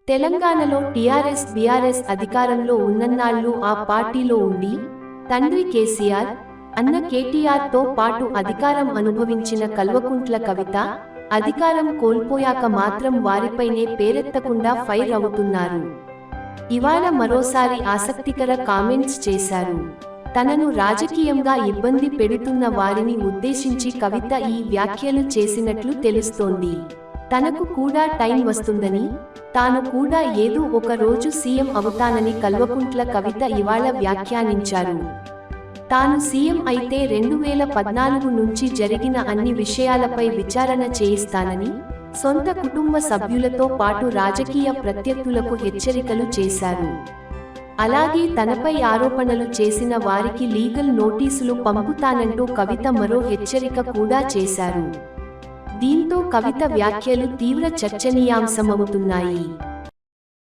తెలంగాణలో TRS BRS అధికారంలో ఉన్నన్నాళ్లు ఆ పార్టీలో ఉండి తండ్రి కేసీఆర్, అన్న కేటీఆర్ తో పాటు అధికారం అనుభవించిన కల్వకుంట్ల కవిత అధికారం కోల్పోయాక మాత్రం వారిపైనే పేరెత్తకుండా ఫైర్ అవుతున్నారు. ఇవాళ మరోసారి ఆసక్తికర కామెంట్స్ చేశారు. తనను రాజకీయంగా ఇబ్బంది పెడుతున్న వారిని ఉద్దేశించి కవిత ఈ వ్యాఖ్యలు చేసినట్లు తెలుస్తోంది. తనకు కూడా టైం వస్తుందని, తాను కూడా ఏదో ఒక రోజు సీఎం అవుతానని కల్వకుంట్ల కవిత ఇవాళ వ్యాఖ్యానించారు. తాను సీఎం అయితే 2014 నుంచి జరిగిన అన్ని విషయాలపై విచారణ చేయిస్తానని సొంత కుటుంబ సభ్యులతో పాటు రాజకీయ ప్రత్యర్థులకు హెచ్చరికలు చేశారు. అలాగే తనపై ఆరోపణలు చేసిన వారికి లీగల్ నోటీసులు పంపుతానంటూ కవిత మరో హెచ్చరిక కూడా చేశారు. దీంతో కవిత వ్యాఖ్యలు తీవ్ర చర్చనీయాంశమవుతున్నాయి.